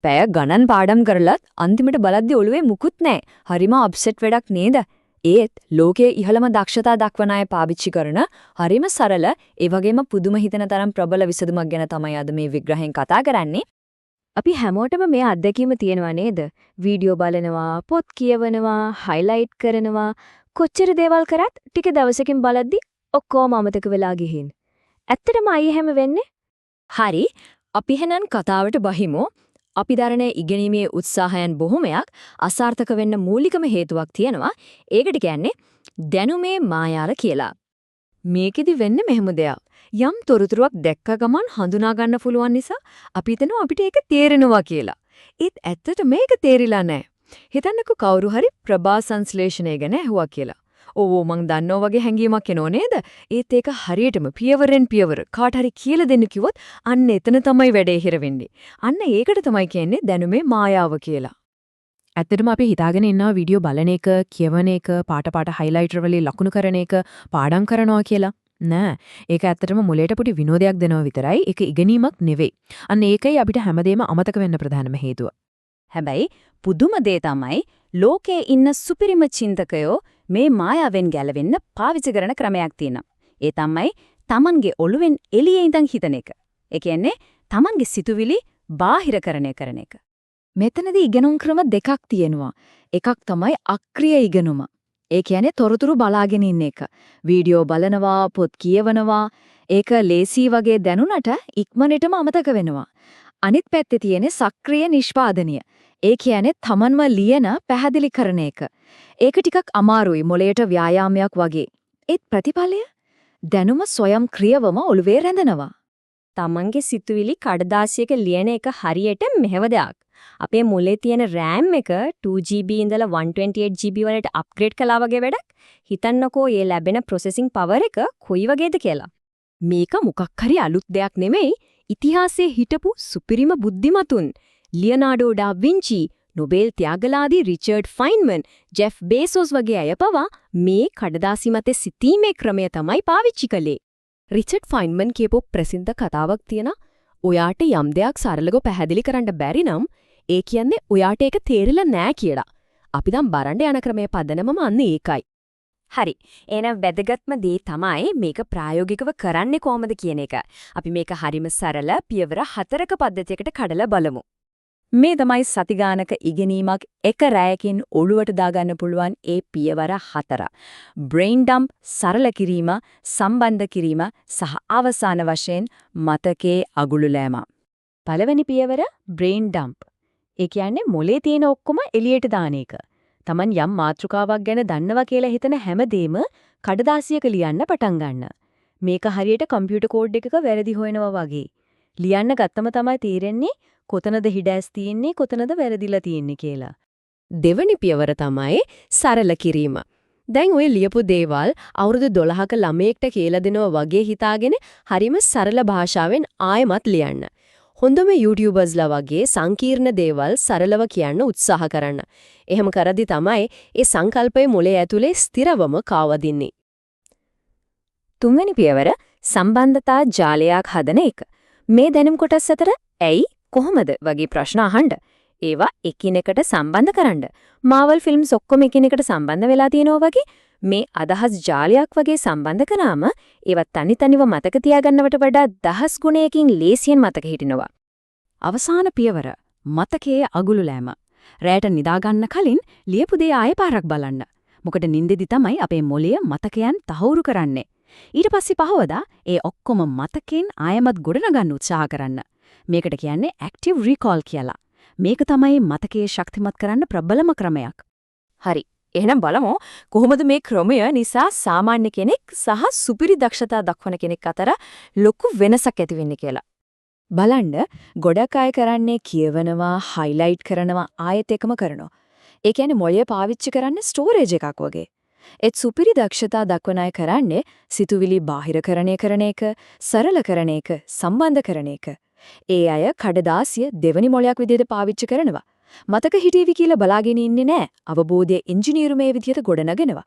පැය ගණන් පාඩම් කරලත් අන්තිමට බලද්දි ඔළුවේ මුකුත් නැහැ. හරිම අප්සෙට් වැඩක් නේද? ඒත් ලෝකයේ ඉහළම දක්ෂතා දක්වන අය පාවිච්චි කරන හරිම සරල ඒ වගේම පුදුම හිතන තරම් ප්‍රබල විසඳුමක් ගැන තමයි අද මේ විග්‍රහයෙන් කතා කරන්නේ. අපි හැමෝටම මේ අත්දැකීම තියෙනවා නේද? වීඩියෝ බලනවා, පොත් කියවනවා, හයිලයිට් කරනවා, කොච්චර දේවල් කරත් ටික දවසකින් බලද්දි ඔක්කොම අමතක වෙලා ගිහින්. ඇත්තටම අය හැම වෙන්නේ? හරි. අපි එහෙනම් කතාවට බහිමු. අපි දරන ඉගෙනීමේ උත්සාහයන් බොහොමයක් අසාර්ථක වෙන්න මූලිකම හේතුවක් තියෙනවා. ඒකට කියන්නේ දැනුමේ මායාව කියලා. මේකෙදි වෙන්නේ මෙහෙම දෙයක්. යම් තොරතුරක් දැක්ක ගමන් හඳුනා ගන්න පුළුවන් නිසා අපි හිතනවා අපිට ඒක තේරෙනවා කියලා. ඒත් ඇත්තට මේක තේරිලා නැහැ. හිතන්නකෝ කවුරු හරි ප්‍රභා සංශ්ලේෂණය ගැන ඇහුවා කියලා. ඕ මං දන්නෝ වගේ හැඟීමක් එනෝ නේද? ඒත් ඒක හරියටම පියවරෙන් පියවර කාට හරි කියලා දෙන්න කිව්වොත් අන්න එතන තමයි වැඩේ හිර වෙන්නේ. අන්න ඒකට තමයි කියන්නේ දැනුමේ මායාව කියලා. ඇත්තටම අපි හිතාගෙන ඉන්නවා වීඩියෝ බලන එක, කියවන එක, පාට හයිලයිටර් වලින් ලකුණු කරන එක පාඩම් කරනවා කියලා. නෑ. ඒක ඇත්තටම මුලයට පොඩි විනෝදයක් දෙනවා විතරයි. ඒක ඉගෙනීමක් නෙවෙයි. අන්න ඒකයි අපිට හැමදේම අමතක වෙන්න ප්‍රධානම හේතුව. හැබැයි පුදුම දේ තමයි ලෝකයේ ඉන්න සුපිරිම චින්තකයෝ මේ මායාවෙන් ගැලවෙන්න පාවිච්චි කරන ක්‍රමයක් තියෙනවා. ඒ තමයි Tamanගේ ඔළුවෙන් එළියේ ඉඳන් හිතන එක. ඒ කියන්නේ Tamanගේ සිතුවිලි බාහිරකරණය කරන එක. මෙතනදී ඉගෙනුම් ක්‍රම දෙකක් තියෙනවා. එකක් තමයි අක්‍රීය ඉගෙනුම. ඒ කියන්නේ තොරතුරු බලාගෙන ඉන්න එක. වීඩියෝ බලනවා, පොත් කියවනවා. ඒක ලේසි වගේ දැනුණට ඉක්මනටම අමතක වෙනවා. අනිත් පැත්තේ තියෙන සක්‍රීය නිෂ්පාදනය. ඒ කියන්නේ තමන්ම ලියන පැහැදිලි කරන එක. ඒක ටිකක් අමාරුයි මොළයට ව්‍යායාමයක් වගේ. ඒත් ප්‍රතිඵලය දැනුම ස්වයංක්‍රීයවම ඔළුවේ රැඳෙනවා. තමන්ගේ සිතුවිලි කඩදාසියක ලියන එක හරියට මෙහෙව දෙයක්. අපේ මොලේ තියෙන RAM එක 2GB ඉඳලා 128GB වලට අප්ග්‍රේඩ් කළා වගේ වැඩක්. හිතන්නකෝ මේ ලැබෙන ප්‍රොසෙසිං පවර් එක කොයි වගේද කියලා. මේක මොකක් හරි අලුත් දෙයක් නෙමෙයි. ඉතිහාසයේ හිටපු සුපිරිම බුද්ධිමතුන් Leonardo da වින්චි, Nobel ත්‍යාගලාදී Richard ෆයින්මන්, Jeff Bezos වගේ අය පවා මේ කඩදාසි මතේ සිටීමේ ක්‍රමය තමයි පාවිච්චි කළේ. රිචඩ් ෆයින්මන් කියපු ප්‍රසිද්ධ කතාවක් තියෙනවා. ඔයාට යම් දෙයක් සරලව පැහැදිලි කරන්න බැරි නම් ඒ කියන්නේ ඔයාට ඒක තේරිලා නෑ කියලා. අපි දැන් බරණ්ඩ යන ක්‍රමයේ පදනමම අන්න ඒකයි. හරි. එහෙනම් වැදගත්ම දේ තමයි මේක ප්‍රායෝගිකව කරන්නේ කොහොමද කියන එක. අපි මේක හරිම සරල පියවර 4ක පද්ධතියකට කඩලා බලමු. මේ තමයි සතිගානක ඉගෙනීමක් එක රැයකින් ඔළුවට දාගන්න පුළුවන් ඒ පියවර 4. බ්‍රේන් ඩම්ප් සරල කිරීම, සම්බන්ධ කිරීම සහ අවසාන වශයෙන් මතකයේ අගුළු ලෑම. පළවෙනි පියවර බ්‍රේන් ඩම්ප්. ඒ කියන්නේ මොලේ තියෙන ඔක්කොම එළියට දාන එක. Taman යම් මාතෘකාවක් ගැන දන්නවා කියලා හිතන හැමදේම කඩදාසියක ලියන්න පටන් ගන්න. මේක හරියට කම්පියුටර් කෝඩ් එකක වැරදි හොයනවා වගේ. ලියන්න ගත්තම තමයි තේරෙන්නේ කොතනද හිඩැස් තියෙන්නේ කොතනද වැරදිලා තියෙන්නේ කියලා. දෙවනි පියවර තමයි සරල කිරීම. දැන් ඔය ලියපු දේවල් අවුරුදු 12ක ළමයෙක්ට කියලා දෙනවා වගේ හිතාගෙන හරිම සරල භාෂාවෙන් ආයෙමත් ලියන්න. හොඳම YouTubersලා වගේ සංකීර්ණ දේවල් සරලව කියන්න උත්සාහ කරන්න. එහෙම කරද්දි තමයි ඒ සංකල්පය මොලේ ඇතුලේ ස්ථිරවම කාවදින්නේ. තුන්වෙනි පියවර සම්බන්ධතා ජාලයක් හදන එක. මේ දැනුම් කොටස් අතර ඇයි කොහොමද වගේ ප්‍රශ්න අහන්න. ඒවා එකිනෙකට සම්බන්ධ කරන්න. මාවල් ෆිල්ම්ස් ඔක්කොම එකිනෙකට සම්බන්ධ වෙලා තියෙනවා වගේ මේ අදහස් ජාලයක් වගේ සම්බන්ධ කරාම ඒවත් තනිතනිව මතක තියාගන්නවට වඩා දහස් ගුණයකින් ලේසියෙන් මතක හිටිනවා. අවසාන පියවර මතකයේ අගුළු ලෑම. රැයට නිදා ගන්න කලින් ලියපු දේ ආයෙ පාරක් බලන්න. මොකද නිින්දෙදි තමයි අපේ මොළය මතකයන් තහවුරු කරන්නේ. ඊට පස්සේ පහවදා ඒ ඔක්කොම මතකෙන් ආයෙමත් ගොඩනගන්න උත්සාහ කරන්න. මේකට කියන්නේ ඇක්ටිව් රීකෝල් කියලා. මේක තමයි මතකයේ ශක්තිමත් කරන්න ප්‍රබලම ක්‍රමයක්. හරි. එහෙනම් බලමු කොහොමද මේ ක්‍රමය නිසා සාමාන්‍ය කෙනෙක් සහ සුපිරි දක්ෂතා දක්වන කෙනෙක් අතර ලොකු වෙනසක් ඇති වෙන්නේ කියලා. බලන්න ගොඩක් අය කරන්නේ කියවනවා, හයිලයිට් කරනවා, ආයෙත් එකම කරනවා. ඒ කියන්නේ මොළය පාවිච්චි කරන්නේ ස්ටෝරේජ් එකක් වගේ. ඒත් සුපිරි දක්ෂතා දක්වන අය කරන්නේ සිතුවිලි බාහිරකරණය කරන එක, සරල කරන එක, සම්බන්ධ කරන එක. ඒ අය කඩදාසිය දෙවනි මොළයක් විදිහට පාවිච්චි කරනවා. මතක හිටීවි කියලා බලාගෙන ඉන්නේ නැහැ. අවබෝධයේ ඉංජිනේරුමේ විදිහට ගොඩනගනවා.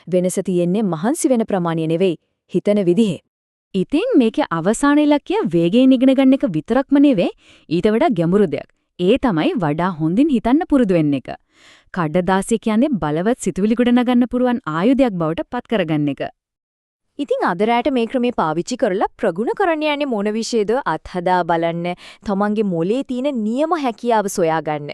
වෙනස තියෙන්නේ මහන්සි වෙන ප්‍රමාණය නෙවෙයි, හිතන විදිහේ. ඉතින් මේකේ අවසාන ඉලක්කය වේගයෙන් ඉගෙන ගන්න එක විතරක්ම නෙවෙයි, ඊට වඩා ගැඹුරු දෙයක්. ඒ තමයි වඩා හොඳින් හිතන්න පුරුදු වෙන්න එක. කඩදාසිය කියන්නේ බලවත් සිතුවිලි ගොඩනගන්න පුරුවන් ආයුධයක් බවට පත් කරගන්න එක. ඉතින් අද රැට මේ ක්‍රමේ පාවිච්චි කරලා ප්‍රගුණ කරන්න යන්නේ මොන විශේෂද අත්හදා බලන්න තමන්ගේ මොලේ තියෙන නියම හැකියාව සොයාගන්න.